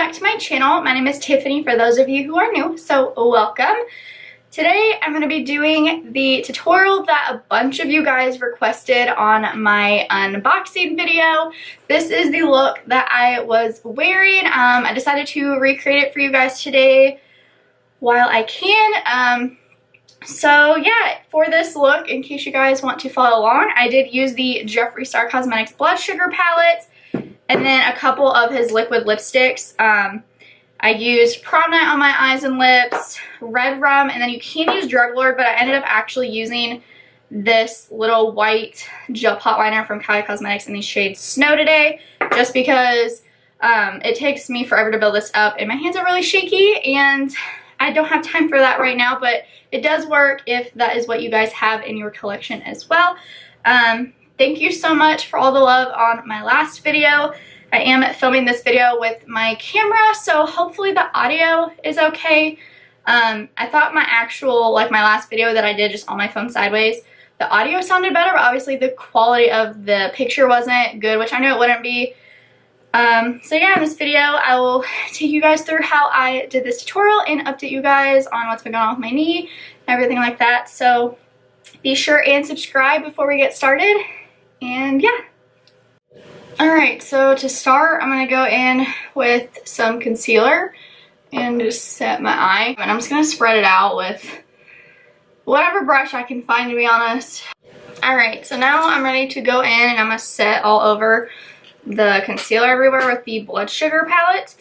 back to my channel. My name is Tiffany for those of you who are new, so welcome. Today I'm going to be doing the tutorial that a bunch of you guys requested on my unboxing video. This is the look that I was wearing. I decided to recreate it for you guys today while I can. So yeah, for this look, in case you guys want to follow along, I did use the Jeffree Star Cosmetics Blood Sugar palette and then a couple of his liquid lipsticks. I used Prom Night on my eyes and lips, Red Rum, and then you can use Drug Lord, but I ended up actually using this little white gel pot liner from Kylie Cosmetics in the shade Snow today, just because it takes me forever to build this up and my hands are really shaky and I don't have time for that right now, but it does work if that is what you guys have in your collection as well. Thank you so much for all the love on my last video. I am filming this video with my camera, so hopefully the audio is okay. I thought my actual, my last video that I did just on my phone sideways, the audio sounded better, but obviously the quality of the picture wasn't good, which I knew it wouldn't be. So yeah, in this video, I will take you guys through how I did this tutorial and update you guys on what's been going on with my knee and everything like that. So be sure and subscribe before we get started. And yeah. Alright, so to start, I'm going to go in with some concealer and just set my eye. And I'm just going to spread it out with whatever brush I can find, to be honest. Alright, so now I'm ready to go in and I'm going to set all over the concealer everywhere with the Blood Sugar palette.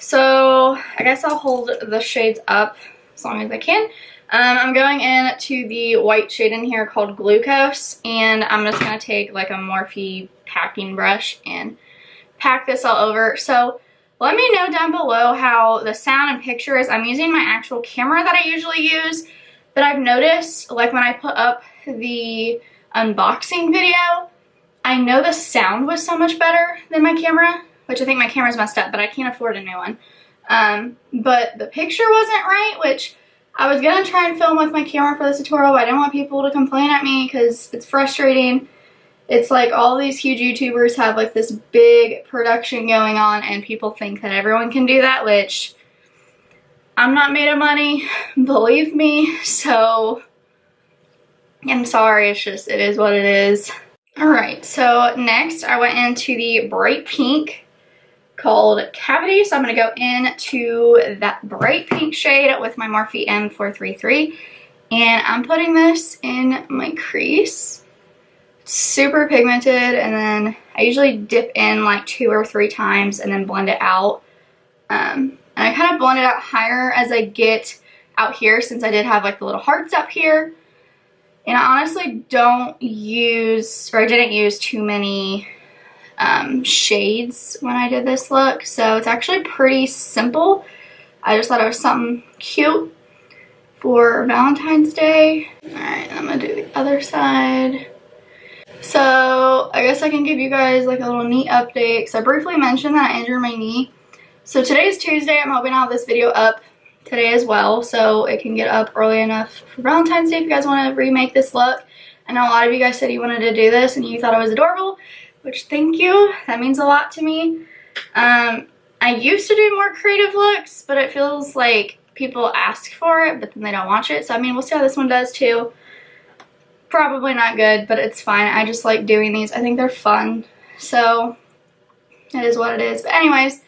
So I guess I'll hold the shades up as long as I can. I'm going in to the white shade in here called Glucose, and I'm just going to take like a Morphe packing brush and pack this all over. So let me know down below how the sound and picture is. I'm using my actual camera that I usually use, but I've noticed like when I put up the unboxing video, I know the sound was so much better than my camera, which I think my camera's messed up, but I can't afford a new one. But the picture wasn't right, which I was going to try and film with my camera for this tutorial, but I didn't want people to complain at me because it's frustrating. It's like all these huge YouTubers have like this big production going on and people think that everyone can do that, which I'm not made of money, believe me. So I'm sorry, it's just, it is what it is. Alright, so next I went into the bright pink called Cavity. So I'm going to go into that bright pink shade with my Morphe M433. And I'm putting this in my crease. Super pigmented, and then I usually dip in like 2 or 3 times and then blend it out. And I kind of blend it out higher as I get out here, since I did have like the little hearts up here. And I honestly don't use, or I didn't use too many shades when I did this look, so it's actually pretty simple. I just thought it was something cute for Valentine's Day. Alright, I'm gonna do the other side. So I guess I can give you guys like a little knee update, because I briefly mentioned that I injured my knee. So today is Tuesday. I'm hoping to have this video up today as well, so it can get up early enough for Valentine's Day if you guys want to remake this look. I know a lot of you guys said you wanted to do this and you thought it was adorable, which thank you. That means a lot to me. I used to do more creative looks, but it feels like people ask for it, but then they don't watch it. So I mean, we'll see how this one does too. Probably not good, but it's fine. I just like doing these. I think they're fun. So it is what it is. But anyways,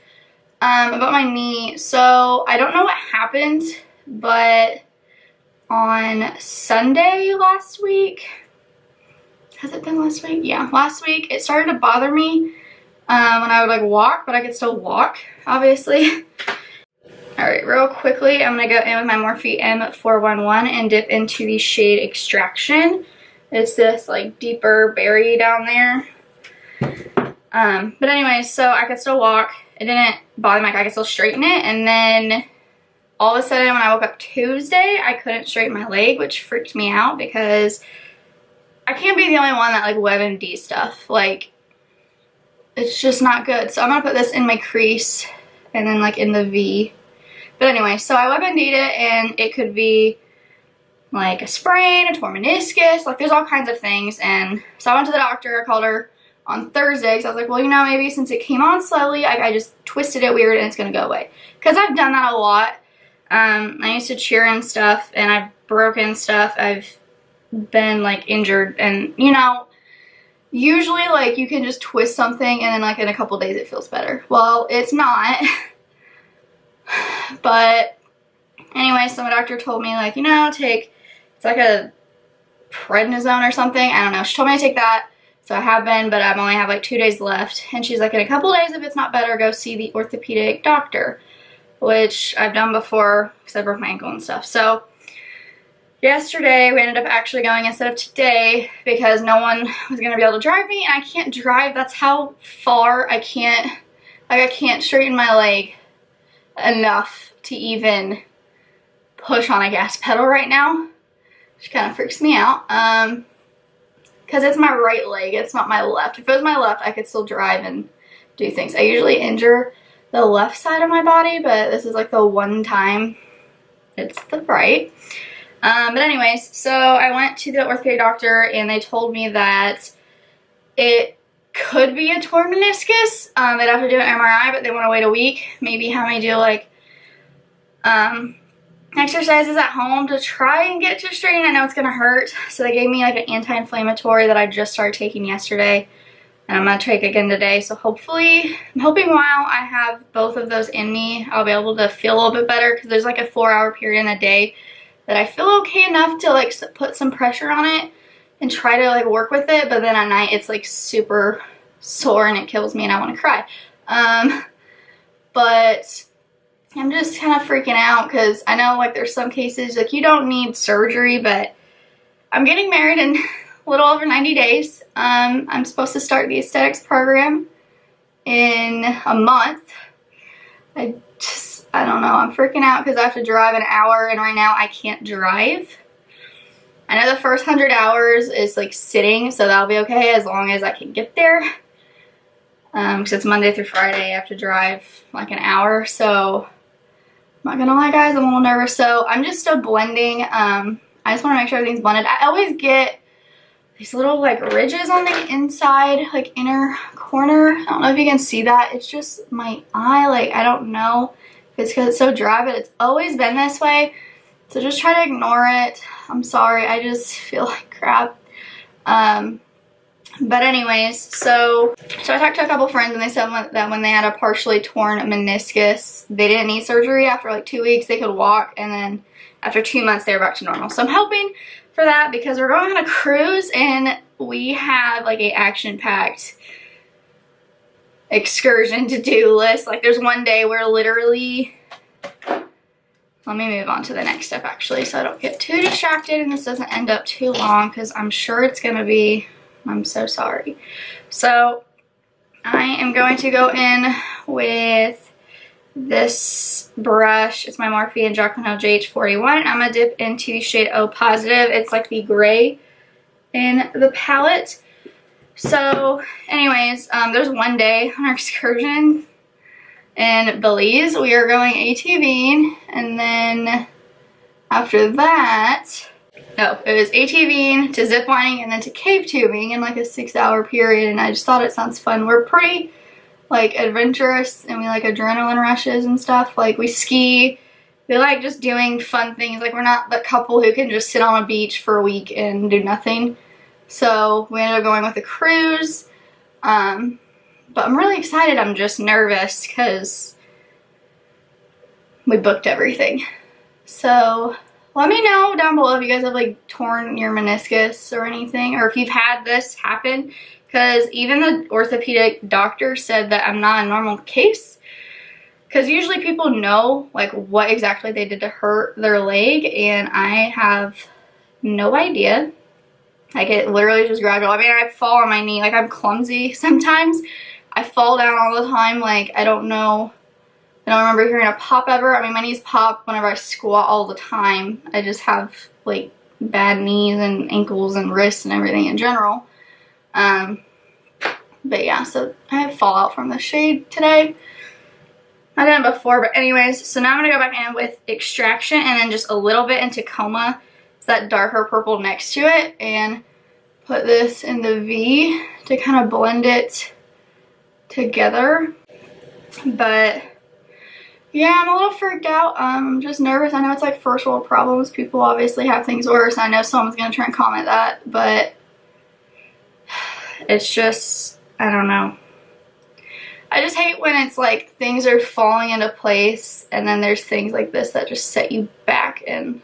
about my knee. So I don't know what happened, but on Sunday last week, has it been last week? Yeah, last week it started to bother me when I would like walk, but I could still walk, obviously. Alright, real quickly, I'm going to go in with my Morphe M411 and dip into the shade Extraction. It's this like deeper berry down there. But anyway, so I could still walk. It didn't bother me, I could still straighten it. And then all of a sudden when I woke up Tuesday, I couldn't straighten my leg, which freaked me out because I can't be the only one that like WebMD stuff. Like, it's just not good. So I'm going to put this in my crease and then like in the V. But anyway, so I WebMD'd it, and it could be like a sprain, a torn meniscus, like there's all kinds of things. And so I went to the doctor, I called her on Thursday because I was like, well, you know, maybe since it came on slowly, I just twisted it weird and it's going to go away. Because I've done that a lot. I used to cheer and stuff, and I've broken stuff. I've been, like, injured, and, you know, usually, like, you can just twist something and then, like, in a couple days it feels better. Well, it's not. But anyway, so my doctor told me, like, you know, it's like a prednisone or something. I don't know. She told me to take that. So I have been, but I only have like 2 days left. And she's like, in a couple days, if it's not better, go see the orthopedic doctor, which I've done before because I broke my ankle and stuff. So yesterday, we ended up actually going instead of today because no one was going to be able to drive me, and I can't drive. That's how far I can't, like, I can't straighten my leg enough to even push on a gas pedal right now, which kind of freaks me out, because it's my right leg, it's not my left. If it was my left, I could still drive and do things. I usually injure the left side of my body, but this is like the one time it's the right. But anyways, so I went to the orthopedic doctor, and they told me that it could be a torn meniscus. They'd have to do an MRI, but they want to wait a week, maybe have me do like exercises at home to try and get to straighten. I know it's gonna hurt, so they gave me like an anti-inflammatory that I just started taking yesterday, and I'm gonna take again today. So hopefully, I'm hoping while I have both of those in me, I'll be able to feel a little bit better, because there's like a 4-hour period in the day that I feel okay enough to like put some pressure on it and try to like work with it, but then at night it's like super sore and it kills me and I want to cry. But I'm just kind of freaking out because I know like there's some cases like you don't need surgery, but I'm getting married in a little over 90 days. I'm supposed to start the aesthetics program in a month. I don't know, I'm freaking out because I have to drive an hour, and right now I can't drive. I know the first 100 hours is like sitting, so that'll be okay as long as I can get there. Because it's Monday through Friday, I have to drive like an hour, so I'm not gonna lie guys, I'm a little nervous. So I'm just still blending. I just want to make sure everything's blended. I always get these little like ridges on the inside, like inner corner. I don't know if you can see that. It's just my eye, like I don't know if it's because it's so dry, but it's always been this way. So just try to ignore it. I'm sorry, I just feel like crap. But anyways, so I talked to a couple friends, and they said that when they had a partially torn meniscus, they didn't need surgery. After like 2 weeks, they could walk, and then after 2 months, they were back to normal. So I'm hoping for that because we're going on a cruise, and we have like a action-packed excursion to-do list. Like there's one day where literally, let me move on to the next step actually so I don't get too distracted and this doesn't end up too long, because I'm sure it's gonna be, I'm so sorry. So I am going to go in with this brush. It's my Morphe and LIKEtoKNOW JH41, and I'm gonna dip into the shade O Positive. It's like the gray in the palette. So anyways, there's one day on our excursion in Belize. We are going ATVing, and then after that, no, it was ATVing to ziplining and then to cave tubing in like a 6-hour period, and I just thought it sounds fun. We're pretty like adventurous, and we like adrenaline rushes and stuff. Like we ski, we like just doing fun things. Like we're not the couple who can just sit on a beach for a week and do nothing. So we ended up going with a cruise. But I'm really excited. I'm just nervous because we booked everything. So let me know down below if you guys have like torn your meniscus or anything, or if you've had this happen, because even the orthopedic doctor said that I'm not a normal case, because usually people know like what exactly they did to hurt their leg, and I have no idea. Like it literally just gradual. I mean, I fall on my knee. Like I'm clumsy sometimes. I fall down all the time. Like I don't know. I don't remember hearing a pop ever. I mean, my knees pop whenever I squat all the time. I just have like bad knees and ankles and wrists and everything in general. But yeah, so I have fallout from the shade today. I've done it before, but anyways, so now I'm gonna go back in with Extraction and then just a little bit into Coma. It's that darker purple next to it, and put this in the V to kind of blend it together. But yeah, I'm a little freaked out. I'm just nervous. I know it's like first world problems. People obviously have things worse. I know someone's gonna try and comment that, but it's just, I don't know. I just hate when it's like things are falling into place and then there's things like this that just set you back, and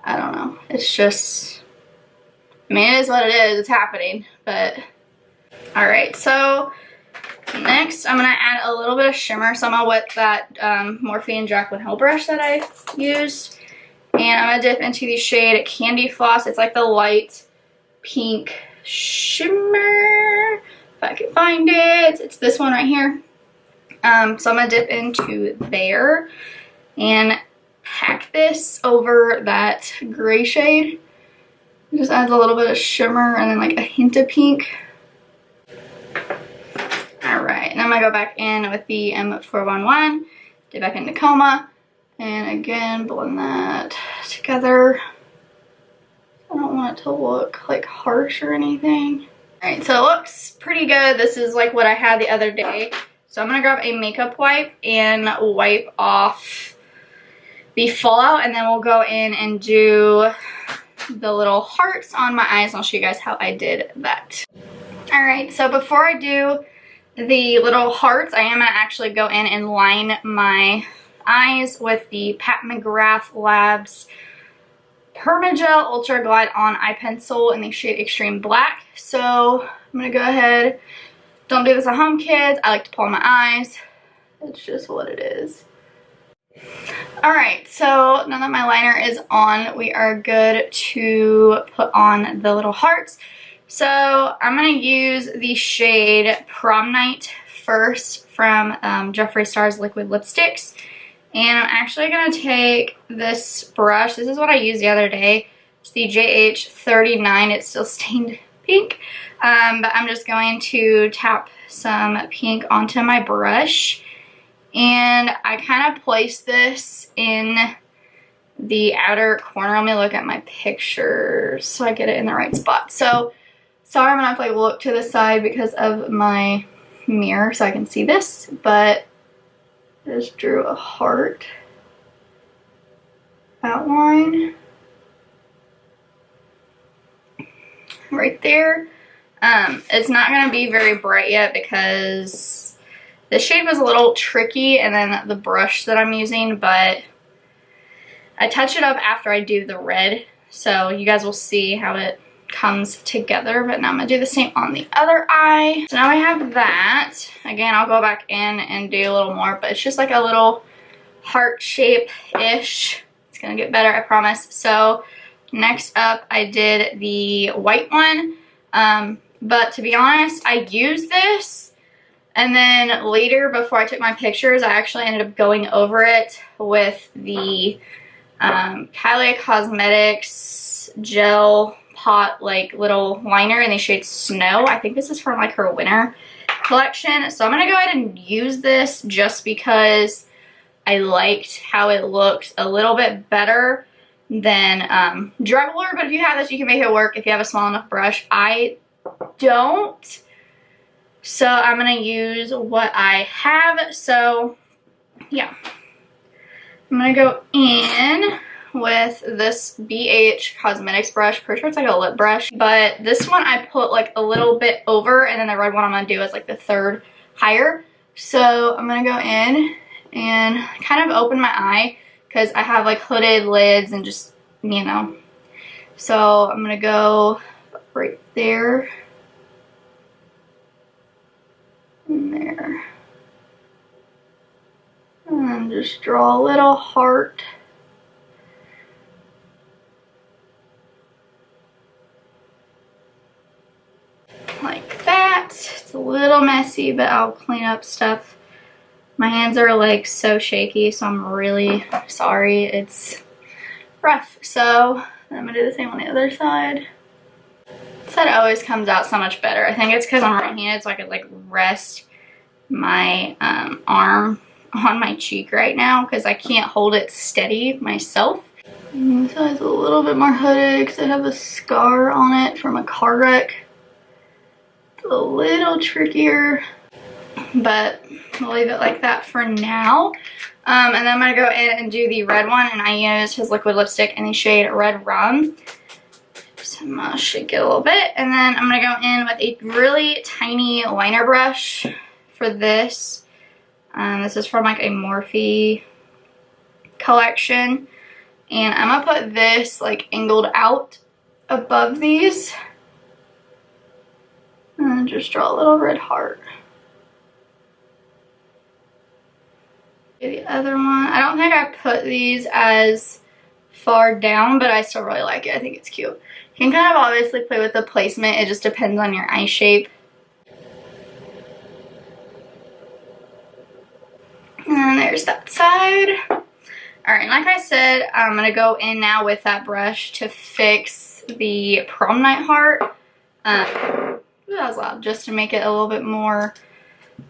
I don't know. It's just, I mean, it is what it is. It's happening, but all right. So next, I'm gonna add a little bit of shimmer. So I'm gonna wet that Morphe and Jaclyn Hill brush that I used, and I'm gonna dip into the shade Candy Floss. It's like the light pink shimmer, if I can find it. It's this one right here. So I'm gonna dip into there and pack this over that gray shade. It just adds a little bit of shimmer and then like a hint of pink. Alright, and I'm going to go back in with the M411, dip back into Coma, and again blend that together. I don't want it to look like harsh or anything. Alright, so it looks pretty good. This is like what I had the other day. So I'm going to grab a makeup wipe and wipe off the fallout, and then we'll go in and do the little hearts on my eyes. I'll show you guys how I did that. Alright, so before I do the little hearts, I am going to actually go in and line my eyes with the Pat McGrath Labs Permagel Ultra Glide On Eye Pencil in the shade Extreme Black. So I'm going to go ahead. Don't do this at home, kids. I like to pull on my eyes. It's just what it is. Alright, so now that my liner is on, we are good to put on the little hearts. So I'm going to use the shade Prom Night first from Jeffree Star's Liquid Lipsticks. And I'm actually going to take this brush. This is what I used the other day. It's the JH39. It's still stained pink. But I'm just going to tap some pink onto my brush. And I kind of place this in the outer corner. Let me look at my pictures so I get it in the right spot. So, sorry, I'm going to have to like look to the side because of my mirror so I can see this. But I just drew a heart outline right there. It's not going to be very bright yet because the shade was a little tricky, and then the brush that I'm using, but I touch it up after I do the red, so you guys will see how it comes together. But now I'm going to do the same on the other eye. So now I have that. Again, I'll go back in and do a little more, but it's just like a little heart shape-ish. It's going to get better, I promise. So next up, I did the white one. But to be honest, I used this, and then later, before I took my pictures, I actually ended up going over it with the Kylie Cosmetics gel pot like little liner in the shade Snow. I think this is from like her winter collection. So I'm going to go ahead and use this just because I liked how it looked a little bit better than Drug Lord. But if you have this, you can make it work if you have a small enough brush. I don't. So I'm going to use what I have. So yeah, I'm going to go in with this BH Cosmetics brush. Pretty sure it's like a lip brush, but this one I put like a little bit over, and then the red one I'm going to do is like the third higher. So I'm going to go in and kind of open my eye because I have like hooded lids and just, you know. So I'm going to go right there. And there. And just draw a little heart. Like that. It's a little messy, but I'll clean up stuff. My hands are like so shaky, so I'm really sorry. It's rough. So I'm gonna do the same on the other side. That always comes out so much better. I think it's because I'm right-handed, so I could like rest my arm on my cheek right now because I can't hold it steady myself. This eye's a little bit more hooded because I have a scar on it from a car wreck. It's a little trickier, but I'll leave it like that for now. And then I'm going to go in and do the red one, and I used his liquid lipstick in the shade Red Rum. So I'm going to shake it a little bit, and then I'm going to go in with a really tiny liner brush for this. This is from like a Morphe collection, and I'm going to put this like angled out above these, and then just draw a little red heart. The other one, I don't think I put these as far down, but I still really like it. I think it's cute. You can kind of obviously play with the placement. It just depends on your eye shape. And then there's that side. Alright, like I said, I'm going to go in now with that brush to fix the prom night heart. That was loud, just to make it a little bit more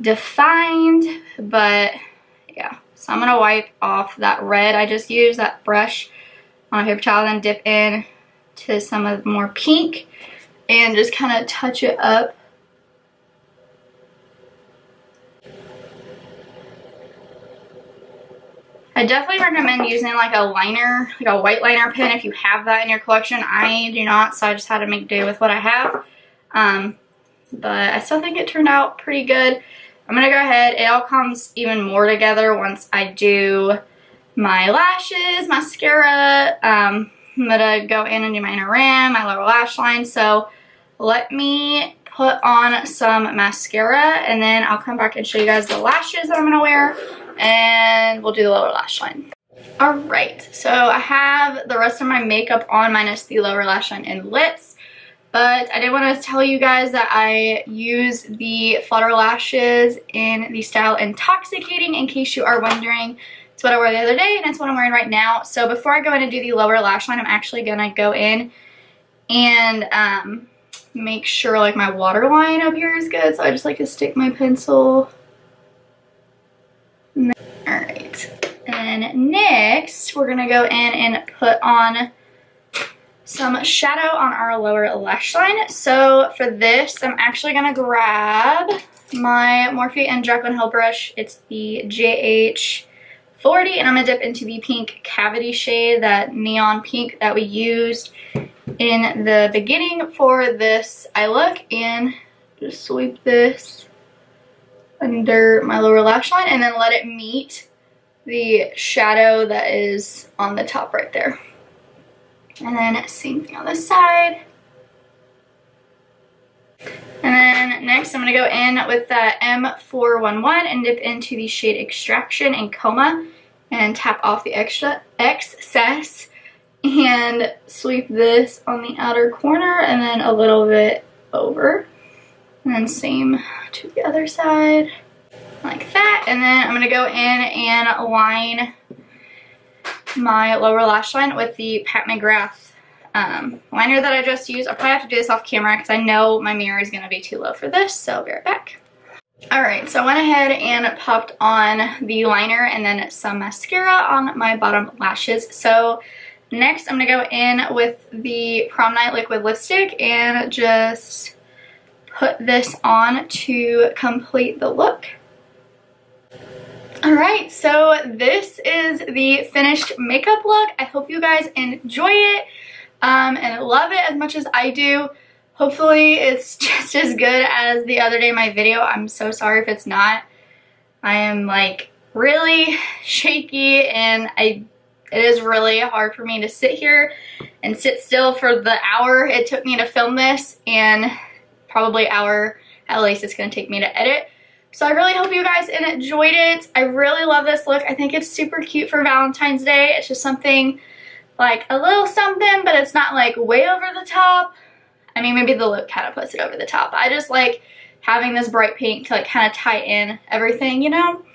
defined, but yeah. So I'm going to wipe off that red. I just used that brush on a paper towel, then dip in to some of the more pink and just kind of touch it up. I definitely recommend using like a liner, like a white liner pen if you have that in your collection. I do not, so I just had to make do with what I have. But I still think it turned out pretty good. I'm going to go ahead, it all comes even more together once I do my lashes, mascara. I'm going to go in and do my inner rim, my lower lash line. So let me put on some mascara, and then I'll come back and show you guys the lashes that I'm going to wear, and we'll do the lower lash line. Alright, so I have the rest of my makeup on minus the lower lash line and lips. But I did want to tell you guys that I use the flutter lashes in the style Intoxicating, in case you are wondering. It's what I wore the other day, and it's what I'm wearing right now. So before I go in and do the lower lash line, I'm actually going to go in and make sure like my waterline up here is good. So I just like to stick my pencil. Alright, and next we're going to go in and put on some shadow on our lower lash line. So for this, I'm actually going to grab my Morphe and Jaclyn Hill brush. It's the JH40, and I'm going to dip into the pink cavity shade, that neon pink that we used in the beginning for this eye look, and just sweep this under my lower lash line and then let it meet the shadow that is on the top right there. And then same thing on this side. And then next I'm going to go in with that M411 and dip into the shade Extraction and Coma and tap off the excess and sweep this on the outer corner and then a little bit over. And then same to the other side like that. And then I'm going to go in and line my lower lash line with the Pat McGrath liner that I just used. I'll probably have to do this off camera because I know my mirror is going to be too low for this, so I'll be right back. Alright, so I went ahead and popped on the liner and then some mascara on my bottom lashes. So next I'm going to go in with the Prom Night liquid lipstick and just put this on to complete the look. Alright, so this is the finished makeup look. I hope you guys enjoy it and love it as much as I do. Hopefully it's just as good as the other day in my video. I'm so sorry if it's not. I am like really shaky, and it is really hard for me to sit here and sit still for the hour it took me to film this, and probably hour at least it's going to take me to edit. So I really hope you guys enjoyed it. I really love this look. I think it's super cute for Valentine's Day. It's just something like a little something, but it's not like way over the top. I mean, maybe the look kind of puts it over the top. I just like having this bright pink to like kind of tie in everything, you know?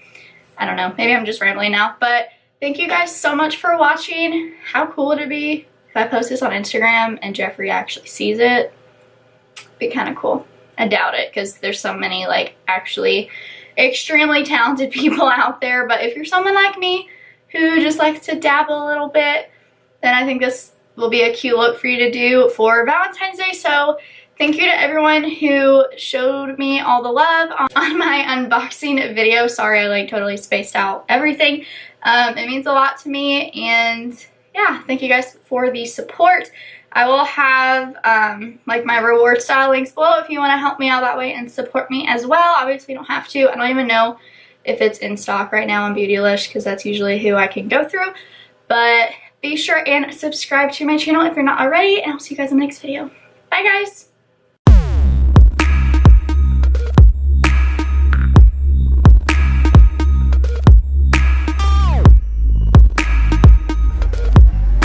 I don't know. Maybe I'm just rambling now. But thank you guys so much for watching. How cool would it be if I post this on Instagram and Jeffrey actually sees it? It'd be kind of cool. I doubt it because there's so many like actually extremely talented people out there. But if you're someone like me who just likes to dabble a little bit, then I think this will be a cute look for you to do for Valentine's Day. So thank you to everyone who showed me all the love on my unboxing video. Sorry, I like totally spaced out everything. It means a lot to me, and yeah, thank you guys for the support. I will have like my rewardStyle links below if you want to help me out that way and support me as well. Obviously, you don't have to. I don't even know if it's in stock right now on Beautylish because that's usually who I can go through. But be sure and subscribe to my channel if you're not already, and I'll see you guys in the next video. Bye, guys!